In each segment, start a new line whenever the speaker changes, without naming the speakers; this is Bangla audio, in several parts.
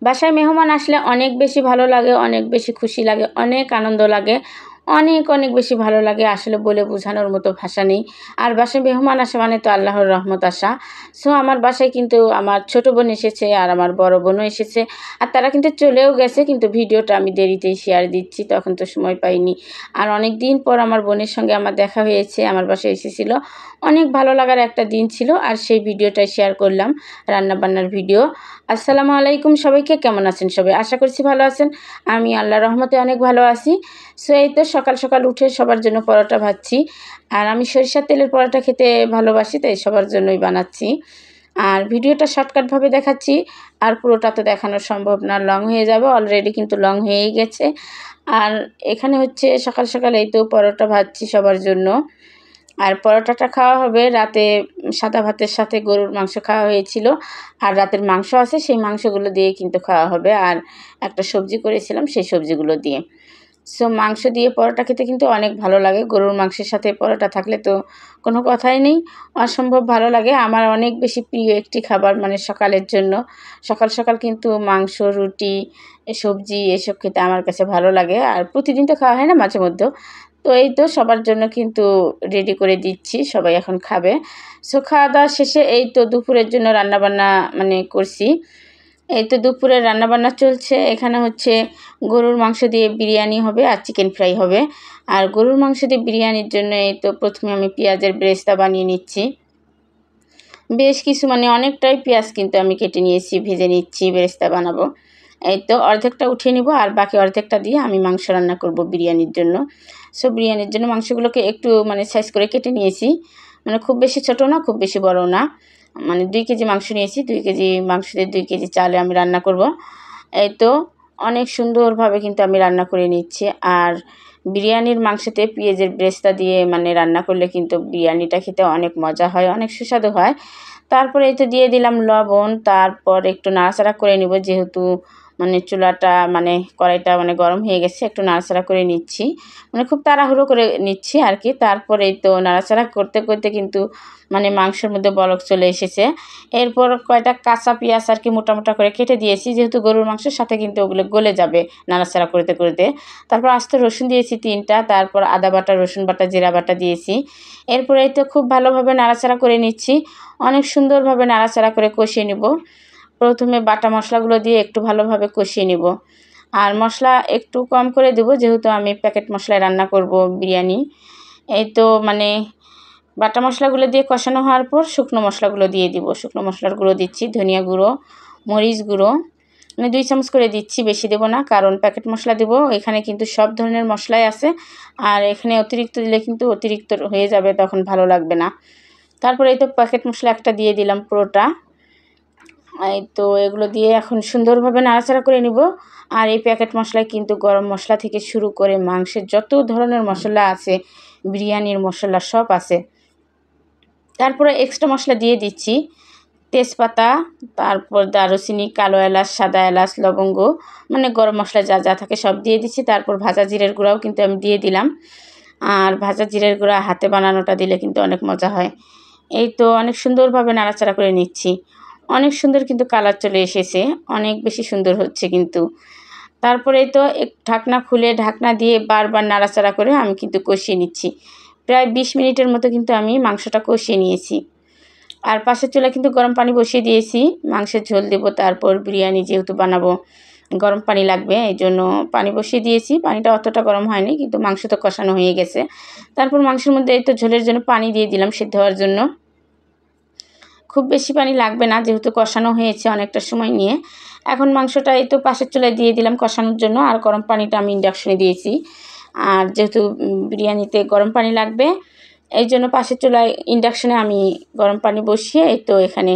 বাসায় মেহমান আসলে অনেক বেশি ভালো লাগে, অনেক বেশি খুশি লাগে, অনেক আনন্দ লাগে, অনেক অনেক বেশি ভালো লাগে। আসলে বলে বোঝানোর মতো ভাষা নেই। আর বাসায় মেহমান আসা মানে তো আল্লাহর রহমত আসা। সো আমার বাসায় কিন্তু আমার ছোট বোন এসেছে আর আমার বড় বোনও এসেছে। আর তারা কিন্তু চলেও গেছে, কিন্তু ভিডিওটা আমি দেরিতেই শেয়ার দিচ্ছি, তখন তো সময় পাইনি। আর অনেক দিন পর আমার বোনের সঙ্গে আমার দেখা হয়েছে, আমার বাসায় এসেছিল। অনেক ভালো লাগার একটা দিন ছিল, আর সেই ভিডিওটাই শেয়ার করলাম, রান্নাবান্নার ভিডিও। আসসালামু আলাইকুম সবাইকে, কেমন আছেন সবাই? আশা করছি ভালো আছেন। আমি আল্লাহর রহমতে অনেক ভালো আছি। সো এই তো সকাল সকাল উঠে সবার জন্য পরোটা ভাজছি। আর আমি সরিষার তেলের পরোটা খেতে ভালোবাসি, তাই সবার জন্যই বানাচ্ছি। আর ভিডিওটা শর্টকাটভাবে দেখাচ্ছি, আর পুরোটা তো দেখানো সম্ভব না, লং হয়ে যাবে। অলরেডি কিন্তু লং হয়েই গেছে। আর এখানে হচ্ছে সকাল সকাল এই তো পরোটা ভাজছি সবার জন্য। আর পরোটাটা খাওয়া হবে রাতে সাদা ভাতের সাথে। গরুর মাংস খাওয়া হয়েছিল, আর রাতের মাংস আছে, সেই মাংসগুলো দিয়ে কিন্তু খাওয়া হবে। আর একটা সবজি করেছিলাম, সেই সবজিগুলো দিয়ে। সো মাংস দিয়ে পরোটা খেতে কিন্তু অনেক ভালো লাগে। গরুর মাংসের সাথে পরোটা থাকলে তো কোনো কথাই নেই, অসম্ভব ভালো লাগে। আমার অনেক বেশি প্রিয় একটি খাবার, মানে সকালের জন্য। সকাল সকাল কিন্তু মাংস, রুটি, সবজি এসব খেতে আমার কাছে ভালো লাগে। আর প্রতিদিন তো খাওয়া হয় না, মাঝে মধ্যেও। তো এই তো সবার জন্য কিন্তু রেডি করে দিচ্ছি, সবাই এখন খাবে। সো খাওয়া দাওয়া শেষে এই তো দুপুরের জন্য রান্নাবান্না মানে করছি। এই তো দুপুরের রান্নাবান্না চলছে। এখানে হচ্ছে গরুর মাংস দিয়ে বিরিয়ানি হবে আর চিকেন ফ্রাই হবে। আর গরুর মাংস দিয়ে বিরিয়ানির জন্য এই তো প্রথমে আমি পেঁয়াজের ব্রেস্তা বানিয়ে নিচ্ছি। বেশ কিছু, মানে অনেকটাই পেঁয়াজ কিন্তু আমি কেটে নিয়েছি, ভেজে নিচ্ছি, বেরেস্তা বানাবো। এই তো অর্ধেকটা উঠিয়ে নিব, আর বাকি অর্ধেকটা দিয়ে আমি মাংস রান্না করব বিরিয়ানির জন্য। সো বিরিয়ানির জন্য মাংসগুলোকে একটু মানে সাইজ করে কেটে নিয়েছি, মানে খুব বেশি ছোটো না, খুব বেশি বড় না। মানে 2 কেজি মাংস নিয়েছি, 2 কেজি মাংস দিয়ে 2 কেজি চালে আমি রান্না করব। এই তো অনেক সুন্দরভাবে কিন্তু আমি রান্না করে নিচ্ছি। আর বিরিয়ানির মাংসতে পেঁয়াজের ব্রেস্তা দিয়ে মানে রান্না করলে কিন্তু বিরিয়ানিটা খেতে অনেক মজা হয়, অনেক সুস্বাদু হয়। তারপরে এই তো দিয়ে দিলাম লবণ, তারপর একটু নাড়াচাড়া করে নিব, যেহেতু মানে চুলাটা মানে কড়াইটা মানে গরম হয়ে গেছে, একটু নাড়াচাড়া করে নিচ্ছি, মানে খুব তাড়াহুড়ো করে নিচ্ছি আর কি। তারপরে এই তো নাড়াচাড়া করতে করতে কিন্তু মানে মাংসের মধ্যে বলক চলে এসেছে। এরপর কয়টা কাঁচা পেঁয়াজ আর কি মোটা মোটা করে কেটে দিয়েছি, যেহেতু গরুর মাংসের সাথে কিন্তু ওগুলো গলে যাবে নাড়াচাড়া করতে করতে। তারপর আস্ত রসুন দিয়েছি 3টা, তারপর আদা বাটা, রসুন বাটা, জিরা বাটা দিয়েছি। এরপরে এই তো খুব ভালোভাবে নাড়াচাড়া করে নিচ্ছি, অনেক সুন্দরভাবে নাড়াচাড়া করে কষিয়ে নিব। প্রথমে বাটা মশলাগুলো দিয়ে একটু ভালোভাবে কষিয়ে নিব। আর মশলা একটু কম করে দেব, যেহেতু আমি প্যাকেট মশলায় রান্না করব বিরিয়ানি। এই তো মানে বাটা মশলাগুলো দিয়ে কষানো হওয়ার পর শুকনো মশলাগুলো দিয়ে দিব। শুকনো মশলার গুঁড়ো দিচ্ছি, ধনিয়া গুঁড়ো, মরিচ গুঁড়ো, মানে 2 চামচ করে দিচ্ছি, বেশি দেব না, কারণ প্যাকেট মশলা দেব। এখানে কিন্তু সব ধরনের মশলাই আছে, আর এখানে অতিরিক্ত দিলে কিন্তু অতিরিক্ত হয়ে যাবে, তখন ভালো লাগবে না। তারপরে এই তো প্যাকেট মশলা একটা দিয়ে দিলাম পুরোটা। এই তো এগুলো দিয়ে এখন সুন্দরভাবে নাড়াচাড়া করে নিব। আর এই প্যাকেট মশলায় কিন্তু গরম মশলা থেকে শুরু করে মাংসের যত ধরনের মশলা আছে, বিরিয়ানির মশলা সব আছে। তারপরে এক্সট্রা মশলা দিয়ে দিচ্ছি, তেজপাতা, তারপর দারুচিনি, কালো এলাচ, সাদা এলাচ, লবঙ্গ, মানে গরম মশলা যা যা থাকে সব দিয়ে দিচ্ছি। তারপর ভাজা জিরের গুঁড়াও কিন্তু আমি দিয়ে দিলাম। আর ভাজা জিরের গুঁড়া হাতে বানানোটা দিলে কিন্তু অনেক মজা হয়। এই তো অনেক সুন্দরভাবে নাড়াচাড়া করে নিচ্ছি, অনেক সুন্দর কিন্তু কালার চলে এসেছে, অনেক বেশি সুন্দর হচ্ছে কিন্তু। তারপরে তো ঢাকনা খুলে ঢাকনা দিয়ে বারবার নাড়াচাড়া করে আমি কিন্তু কষিয়ে নিচ্ছি। প্রায় 20 মিনিটের মতো কিন্তু আমি মাংসটা কষিয়ে নিয়েছি। আর পাশের চুলায় কিন্তু গরম পানি বসিয়ে দিয়েছি, মাংসের ঝোল দেবো। তারপর বিরিয়ানি যেহেতু বানাবো, গরম পানি লাগবে, এই জন্য পানি বসিয়ে দিয়েছি। পানিটা অতটা গরম হয়নি, কিন্তু মাংস তো কষানো হয়ে গেছে। তারপর মাংসের মধ্যে এই তো ঝোলের জন্য পানি দিয়ে দিলাম সিদ্ধ হওয়ার জন্য। খুব বেশি পানি লাগবে না, যেহেতু কষানো হয়েছে অনেকটা সময় নিয়ে। এখন মাংসটা এই তো পাশের চুলায় দিয়ে দিলাম কষানোর জন্য, আর গরম পানিটা আমি ইন্ডাকশনে দিয়েছি। আর যেহেতু বিরিয়ানিতে গরম পানি লাগবে, এই জন্য পাশের চুলায় ইন্ডাকশনে আমি গরম পানি বসিয়ে এই তো এখানে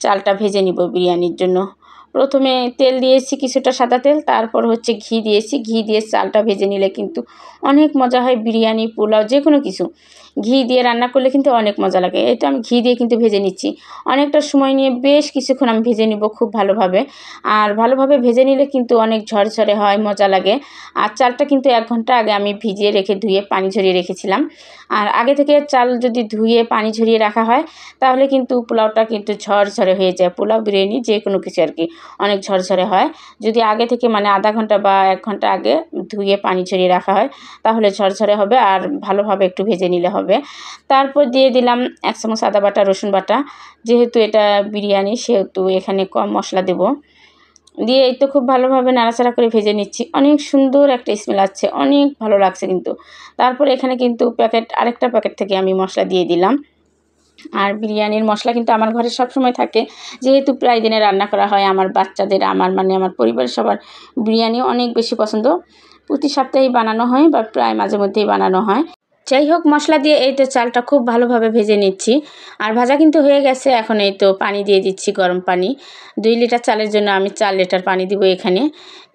চালটা ভেজে নিব বিরিয়ানির জন্য। প্রথমে তেল দিয়েছি কিছুটা, সাদা তেল, তারপর হচ্ছে ঘি দিয়েছি। ঘি দিয়ে চালটা ভেজে নিলে কিন্তু অনেক মজা হয় বিরিয়ানি, পোলাও, যে কোনো কিছু। ঘি দিয়ে রান্না করলে কিন্তু অনেক মজা লাগে। এই তো আমি ঘি দিয়ে কিন্তু ভেজে নিচ্ছি। অনেকটা সময় নিয়ে বেশ কিছুক্ষণ আমি ভেজে নিব খুব ভালোভাবে। আর ভালোভাবে ভেজে নিলে কিন্তু অনেক ঝরঝরে হয়, মজা লাগে। আর চালটা কিন্তু 1 ঘন্টা আগে আমি ভিজিয়ে রেখে ধুয়ে পানি ঝরিয়ে রেখেছিলাম। আর আগে থেকে চাল যদি ধুয়ে পানি ঝরিয়ে রাখা হয় তাহলে কিন্তু পোলাওটা কিন্তু ঝরঝরে হয়ে যায়। পোলাও, বিরিয়ানি যে কোনো কিছু আর কি অনেক ঝরঝরে হয়। যদি আগে থেকে মানে আধা ঘন্টা বা 1 ঘন্টা আগে ধুয়ে পানি ঝরিয়ে রাখা হয় তাহলে ঝরঝরে হবে আর ভালোভাবে একটু ভেজে নিলে হবে। তারপর দিয়ে দিলাম 1 চামচ আদা বাটা, রসুন বাটা। যেহেতু এটা বিরিয়ানি সেহেতু এখানে কম মশলা দেব। দিয়ে এই তো খুব ভালোভাবে নাড়াচাড়া করে ভেজে নিচ্ছি। অনেক সুন্দর একটা স্মেল আসছে, অনেক ভালো লাগছে কিন্তু। তারপর এখানে কিন্তু আরেকটা প্যাকেট থেকে আমি মশলা দিয়ে দিলাম। আর বিরিয়ানির মশলা কিন্তু আমার ঘরে সবসময় থাকে, যেহেতু প্রায় দিনে রান্না করা হয়। আমার বাচ্চাদের, আমার পরিবারের সবার বিরিয়ানি অনেক বেশি পছন্দ। প্রতি সপ্তাহেই বানানো হয় বা প্রায় মাঝে মধ্যেই বানানো হয়। যাই হোক, মশলা দিয়ে এই তো চালটা খুব ভালোভাবে ভেজে নিচ্ছি। আর ভাজা কিন্তু হয়ে গেছে। এখন এই তো পানি দিয়ে দিচ্ছি, গরম পানি। 2 লিটার চালের জন্য আমি 4 লিটার পানি দিব এখানে।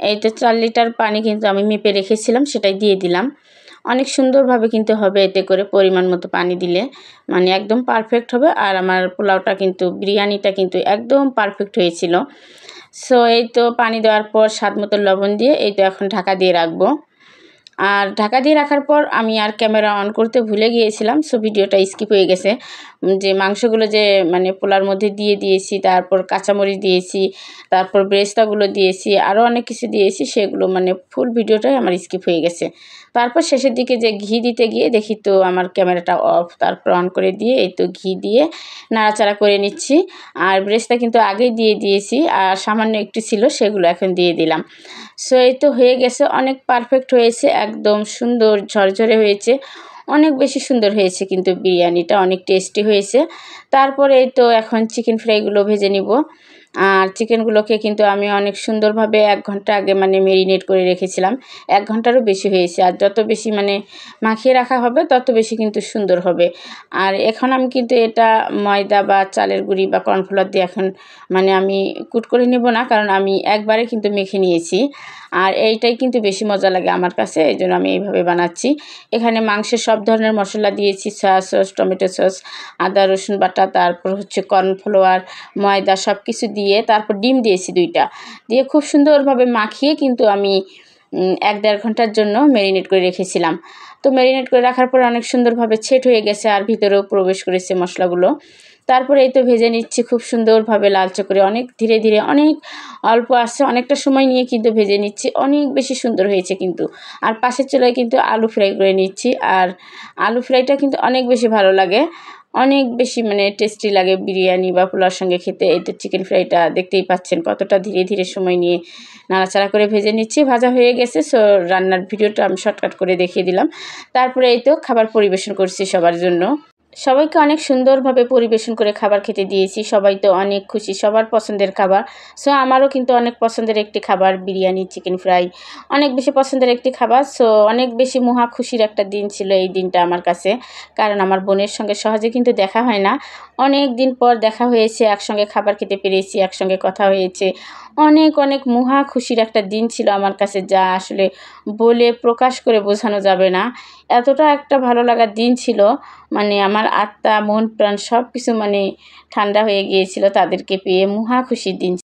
এই তো 4 লিটার পানি কিন্তু আমি মেপে রেখেছিলাম, সেটাই দিয়ে দিলাম। অনেক সুন্দরভাবে কিন্তু হবে এতে করে পরিমাণ মতো পানি দিলে, মানে একদম পারফেক্ট হবে। আর আমার পোলাওটা কিন্তু, বিরিয়ানিটা কিন্তু একদম পারফেক্ট হয়েছিল। সো এই তো পানি দেওয়ার পর স্বাদ মতো লবণ দিয়ে এই তো এখন ঢাকা দিয়ে রাখবো। আর ঢাকা দিয়ে রাখার পর আমি আর ক্যামেরা অন করতে ভুলে গিয়েছিলাম, সো ভিডিওটা স্কিপ হয়ে গেছে। যে মাংসগুলো যে মানে পোলার মধ্যে দিয়ে দিয়েছি, তারপর কাঁচামরিচ দিয়েছি, তারপর বেরেস্তাগুলো দিয়েছি, আরও অনেক কিছু দিয়েছি, সেগুলো মানে ফুল ভিডিওটাই আমার স্কিপ হয়ে গেছে। তারপর শেষের দিকে যে ঘি দিতে গিয়ে দেখি তো আমার ক্যামেরাটা অফ, তারপর অন করে দিয়ে এই তো ঘি দিয়ে নাড়াচাড়া করে নিচ্ছি। আর বেরেস্তা কিন্তু আগেই দিয়ে দিয়েছি, আর সামান্য একটু ছিল, সেগুলো এখন দিয়ে দিলাম। সো এই তো হয়ে গেছে, অনেক পারফেক্ট হয়েছে, একদম সুন্দর ঝরঝরে হয়েছে, অনেক বেশি সুন্দর হয়েছে কিন্তু বিরিয়ানিটা অনেক টেস্টি হয়েছে। তারপরে এই তো এখন চিকেন ফ্রাইগুলো ভেজে নিব। আর চিকেনগুলোকে কিন্তু আমি অনেক সুন্দরভাবে 1 ঘন্টা আগে মানে মেরিনেট করে রেখেছিলাম। 1 ঘন্টারও বেশি হয়েছে। আর যত বেশি মানে মাখিয়ে রাখা হবে তত বেশি কিন্তু সুন্দর হবে। আর এখন আমি কিন্তু এটা ময়দা বা চালের গুঁড়ি বা কর্নফ্লাওয়ার দিয়ে এখন মানে আমি কুট করে নেব না, কারণ আমি একবারে কিন্তু মেখে নিয়েছি। আর এইটাই কিন্তু বেশি মজা লাগে আমার কাছে, এই জন্য আমি এইভাবে বানাচ্ছি। এখানে মাংসের সব ধরনের মশলা দিয়েছি, সয়া সস, টমেটো সস, আদা রসুন বাটা, তারপর হচ্ছে কর্নফ্লাওয়ার, ময়দা সব কিছু দিয়ে তারপর ডিম দিয়েছি 2টা, দিয়ে খুব সুন্দরভাবে মাখিয়ে কিন্তু আমি 1-1.5 ঘন্টার জন্য ম্যারিনেট করে রেখেছিলাম। তো ম্যারিনেট করে রাখার পর অনেক সুন্দরভাবে সেট হয়ে গেছে আর ভিতরেও প্রবেশ করেছে মশলাগুলো। তারপরে এই তো ভেজে নিচ্ছি খুব সুন্দরভাবে লালচে করে, অনেক ধীরে ধীরে, অনেক অল্প আছে, অনেকটা সময় নিয়ে কিন্তু ভেজে নিচ্ছি, অনেক বেশি সুন্দর হয়েছে কিন্তু। আর পাশের চুলায় কিন্তু আলু ফ্রাই করে নিচ্ছি। আর আলু ফ্রাইটা কিন্তু অনেক বেশি ভালো লাগে, অনেক বেশি মানে টেস্টি লাগে বিরিয়ানি বা পোলাওর সঙ্গে খেতে। এই তো চিকেন ফ্রাইটা দেখতেই পাচ্ছেন কতটা ধীরে ধীরে সময় নিয়ে নাড়াচাড়া করে ভেজে নিচ্ছি। ভাজা হয়ে গেছে, সো রান্নার ভিডিওটা আমি শর্টকাট করে দেখিয়ে দিলাম। তারপরে এই তো খাবার পরিবেশন করছি সবার জন্য। সবাইকে অনেক সুন্দরভাবে পরিবেশন করে খাবার খেতে দিয়েছি। সবাই তো অনেক খুশি, সবার পছন্দের খাবার। সো আমারও কিন্তু অনেক পছন্দের একটি খাবার বিরিয়ানি, চিকেন ফ্রাই অনেক বেশি পছন্দের একটি খাবার। সো অনেক বেশি মহা খুশির একটা দিন ছিল এই দিনটা আমার কাছে, কারণ আমার বোনের সঙ্গে সহজে কিন্তু দেখা হয় না। অনেক দিন পর দেখা হয়েছে, একসঙ্গে খাবার খেতে পেরেছি, একসঙ্গে কথা হয়েছে। অনেক অনেক মহা খুশির একটা দিন ছিল আমার কাছে, যা আসলে বলে প্রকাশ করে বোঝানো যাবে না। এতটা একটা ভালো লাগার দিন ছিল, মানে আমার আত্মা, মন, প্রাণ সব কিছু মানে ঠান্ডা হয়ে গিয়েছিল তাদেরকে পেয়ে। মহা খুশির দিন।